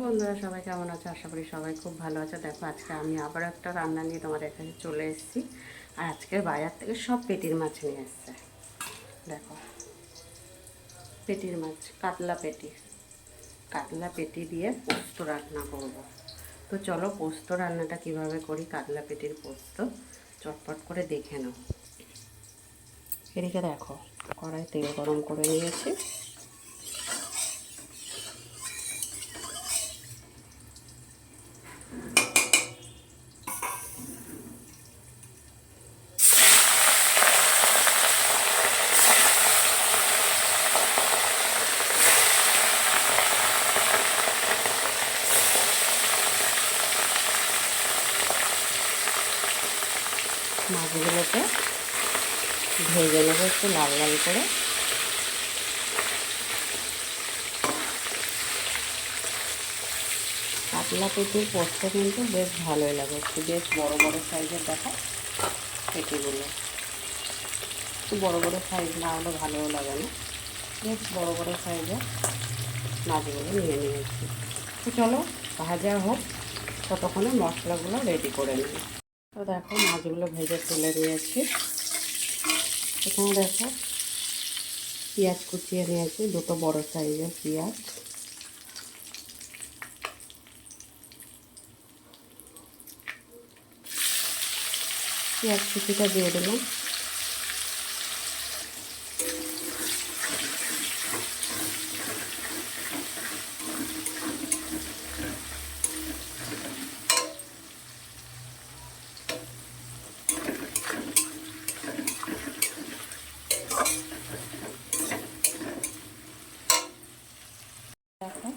বন্ধুরা সবাই কেমন আছে? আশা করি সবাই খুব ভালো আছে। দেখো আজকে আমি আবার একটা রান্না নিয়ে তোমাদের এখানে চলে এসেছি। আর আজকে বাজার থেকে সব পেটির মাছ নিয়ে এসছে। দেখো পেটির মাছ, কাতলা পেটি। কাতলা পেটি দিয়ে পোস্ত রান্না করব। তো চলো পোস্ত রান্নাটা কিভাবে করি, কাতলা পেটির পোস্ত চটপট করে দেখে নাও। এদিকে দেখো কড়াই তেল গরম করে নিয়েছি। মাছগুলোকে ভেজে নেবো একটু লাল লাল করে। কাতলা পেটির পোস্ত কিন্তু বেশ ভালোই লাগে, একটু বেশ বড় বড় সাইজের দেখো পেটিগুলো। একটু বড় বড় সাইজ না হলে ভালোও লাগে না, বেশ বড় বড় সাইজের মাছগুলো নিয়ে নিয়েছি। তো চলো ভাজা হোক, ততক্ষণে মশলাগুলো রেডি করে নিই। তো দেখো মাছগুলো ভেজে তুলে নিয়েছি। এখানে দেখো পেঁয়াজ কুচিয়ে নিয়েছি, দুটো বড় সাইজের পেঁয়াজ। পেঁয়াজ কুচিটা দিয়ে দিলাম। দেখো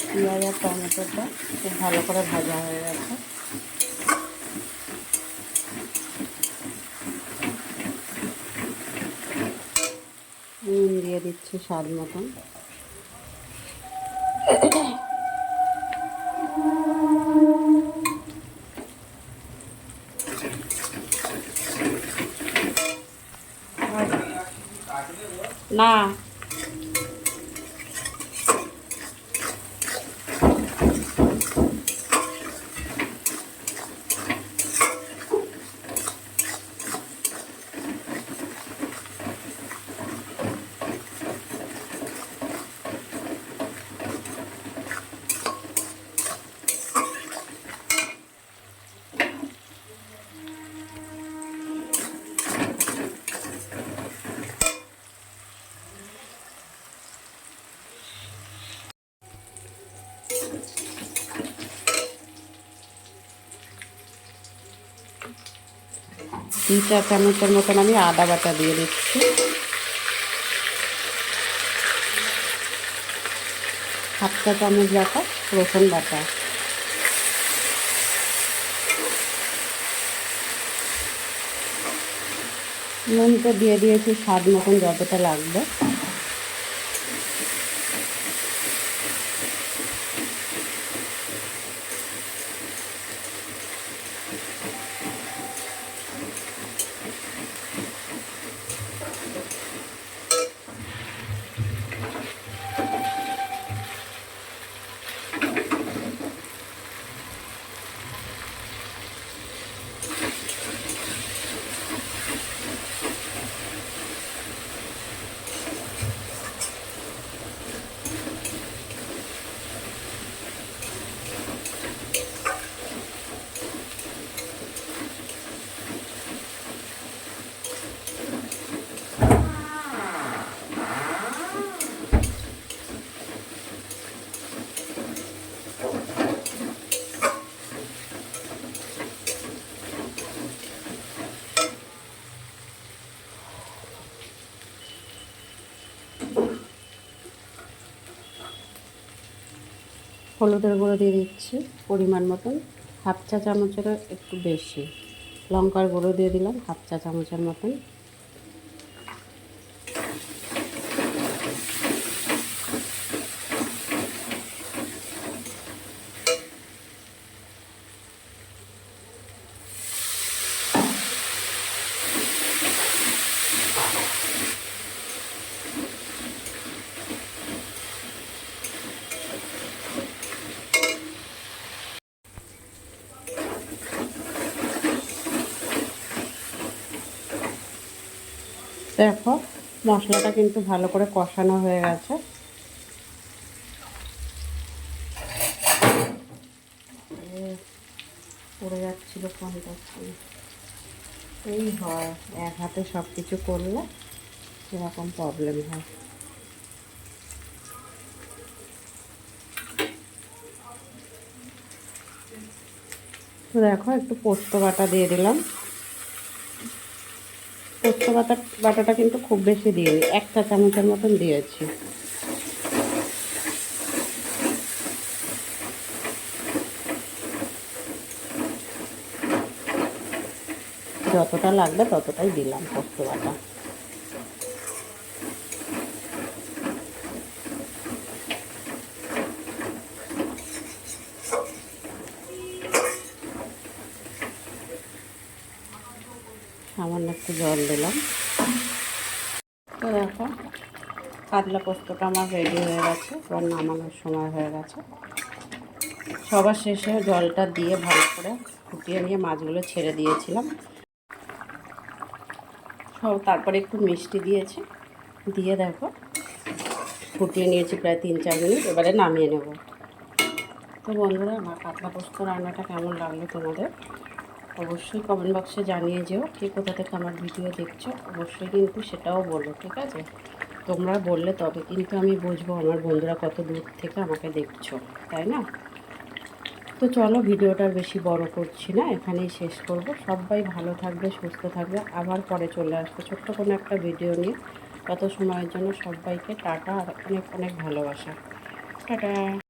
পেঁয়াজ আর টমেটোটা খুব ভালো করে ভাজা হয়ে গেছে। নুন দিয়ে দিচ্ছি স্বাদ মতন। না দুই চার চামচের মতন আমি আদা বাটা দিয়ে দিচ্ছি। হাফ চা চামচ বাটা রসুন বাটা। নুনটা দিয়ে দিয়েছি স্বাদ মতন যতটা লাগবে। হলুদের গুঁড়ো দিয়ে দিচ্ছি পরিমাণ মতন, হাফ চা চামচের একটু বেশি। লঙ্কার গুঁড়ো দিয়ে দিলাম হাফ চা চামচের মতন। দেখো মশলাটা কিন্তু ভালো করে কষানো হয়ে গেছে। পড়ে যাচ্ছিল ফোনটা, এই হয় এক হাতে সব কিছু করলে এরকম প্রবলেম হয়। তো দেখো একটু পোস্ত বাটা দিয়ে দিলাম। পোস্ত বাটাটা কিন্তু খুব বেশি দিইনি, 1 চা চামচের মতন দিয়েছি। যতটা লাগবে ততটাই দিলাম পোস্ত বাটা। সামান্য একটু জল দিলাম। তো দেখো কাতলা পোস্তটা আমার রেডি হয়ে গেছে, এবার নামানোর সময় হয়ে গেছে। সবার শেষে জলটা দিয়ে ভালো করে ফুটিয়ে নিয়ে মাছগুলো ছেড়ে দিয়েছিলাম। তারপরে একটু মিষ্টি দিয়েছি, দিয়ে দেখো ফুটিয়ে নিয়েছি প্রায় 3-4 মিনিট। এবারে নামিয়ে নেব। তো বন্ধুরা, আমার কাতলা পোস্ত রান্নাটা কেমন লাগলো তোমাদের অবশ্যই কমেন্ট বক্সে জানিয়ে যেও। কে কোথা থেকে আমার ভিডিও দেখছো অবশ্যই কিন্তু সেটাও বলো, ঠিক আছে? তোমরা বললে তবে কিন্তু আমি বুঝবো আমার বন্ধুরা কত দূর থেকে আমাকে দেখছো, তাই না? তো চলো ভিডিওটা বেশি বড় করছি না, এখানেই শেষ করব। সবাই ভালো থাকবে, সুস্থ থাকবে, আবার পরে চলে আসবো ছোট্ট কোনো একটা ভিডিও নিয়ে। তত সময়ের জন্য সবাইকে টাটা আর অনেক অনেক ভালোবাসা। টাটা।